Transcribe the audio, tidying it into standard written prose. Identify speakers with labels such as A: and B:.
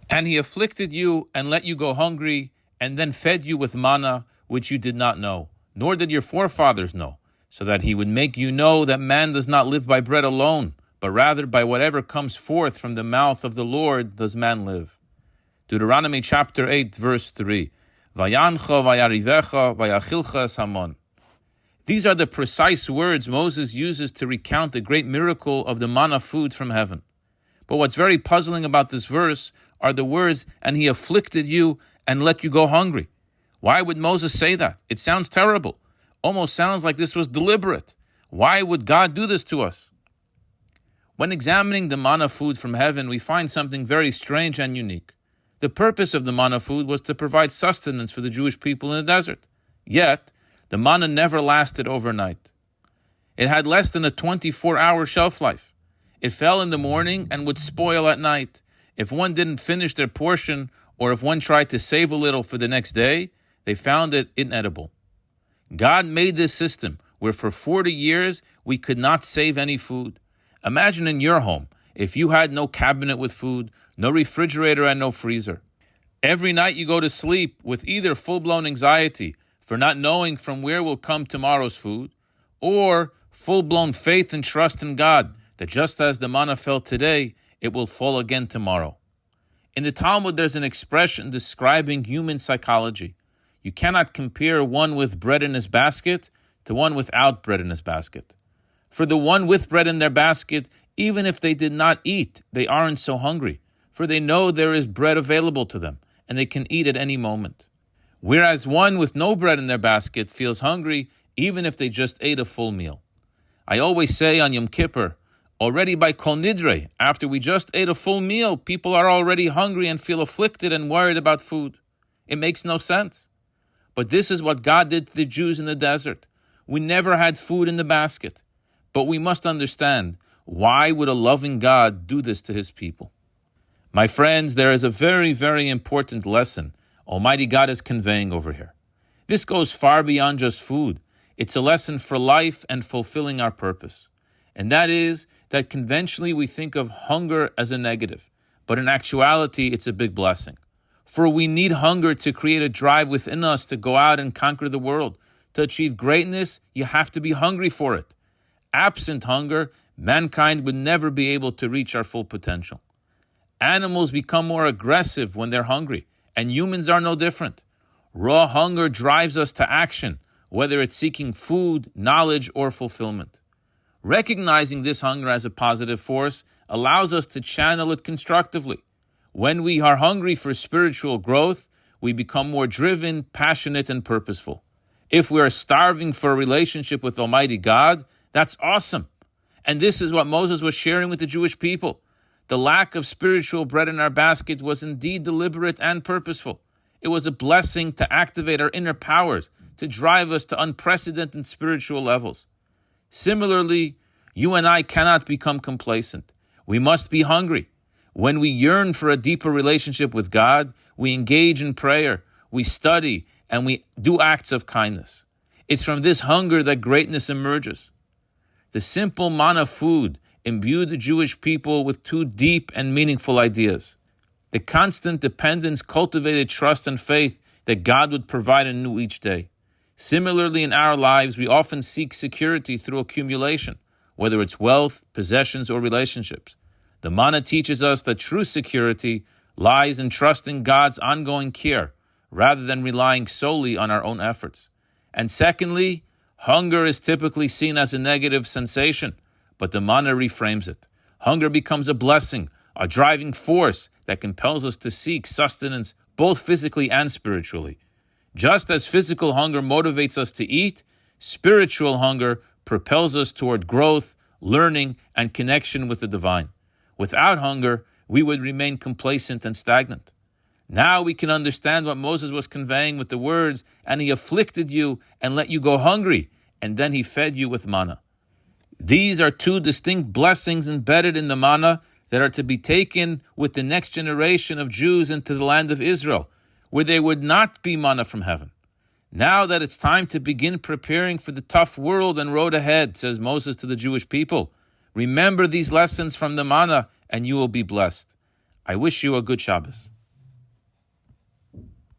A: And he afflicted you and let you go hungry, and then fed you with manna, which you did not know, nor did your forefathers know, so that he would make you know that man does not live by bread alone, but rather by whatever comes forth from the mouth of the Lord does man live. Deuteronomy chapter 8, verse 3. Vayancha vayarivecha vayachilcha samon. These are the precise words Moses uses to recount the great miracle of the manna food from heaven. But what's very puzzling about this verse are the words, and he afflicted you and let you go hungry. Why would Moses say that? It sounds terrible. Almost sounds like this was deliberate. Why would God do this to us? When examining the manna food from heaven, we find something very strange and unique. The purpose of the manna food was to provide sustenance for the Jewish people in the desert. Yet, the manna never lasted overnight. It had less than a 24-hour shelf life. It fell in the morning and would spoil at night. If one didn't finish their portion, or if one tried to save a little for the next day, they found it inedible. God made this system where for 40 years we could not save any food. Imagine in your home, if you had no cabinet with food, no refrigerator and no freezer. Every night you go to sleep with either full-blown anxiety for not knowing from where will come tomorrow's food, or full-blown faith and trust in God that just as the manna fell today, it will fall again tomorrow. In the Talmud, there's an expression describing human psychology. You cannot compare one with bread in his basket to one without bread in his basket. For the one with bread in their basket, even if they did not eat, they aren't so hungry, for they know there is bread available to them, and they can eat at any moment. Whereas one with no bread in their basket feels hungry, even if they just ate a full meal. I always say on Yom Kippur, already by Kol Nidre, after we just ate a full meal, people are already hungry and feel afflicted and worried about food. It makes no sense. But this is what God did to the Jews in the desert. We never had food in the basket. But we must understand, why would a loving God do this to his people? My friends, there is a very, very important lesson Almighty God is conveying over here. This goes far beyond just food. It's a lesson for life and fulfilling our purpose. And that is that conventionally we think of hunger as a negative, but in actuality it's a big blessing. For we need hunger to create a drive within us to go out and conquer the world. To achieve greatness, you have to be hungry for it. Absent hunger, mankind would never be able to reach our full potential. Animals become more aggressive when they're hungry, and humans are no different. Raw hunger drives us to action, whether it's seeking food, knowledge, or fulfillment. Recognizing this hunger as a positive force allows us to channel it constructively. When we are hungry for spiritual growth, we become more driven, passionate, and purposeful. If we are starving for a relationship with Almighty God, that's awesome. And this is what Moses was sharing with the Jewish people. The lack of spiritual bread in our basket was indeed deliberate and purposeful. It was a blessing to activate our inner powers, to drive us to unprecedented spiritual levels. Similarly, you and I cannot become complacent. We must be hungry. When we yearn for a deeper relationship with God, we engage in prayer, we study, and we do acts of kindness. It's from this hunger that greatness emerges. The simple manna food imbued the Jewish people with two deep and meaningful ideas. The constant dependence cultivated trust and faith that God would provide anew each day. Similarly, in our lives, we often seek security through accumulation, whether it's wealth, possessions, or relationships. The manna teaches us that true security lies in trusting God's ongoing care, rather than relying solely on our own efforts. And secondly, hunger is typically seen as a negative sensation, but the manna reframes it. Hunger becomes a blessing, a driving force that compels us to seek sustenance both physically and spiritually. Just as physical hunger motivates us to eat, spiritual hunger propels us toward growth, learning, and connection with the divine. Without hunger, we would remain complacent and stagnant. Now we can understand what Moses was conveying with the words, and he afflicted you and let you go hungry, and then he fed you with manna. These are two distinct blessings embedded in the manna that are to be taken with the next generation of Jews into the land of Israel, where there would not be manna from heaven. Now that it's time to begin preparing for the tough world and road ahead, says Moses to the Jewish people, remember these lessons from the manna and you will be blessed. I wish you a good Shabbos.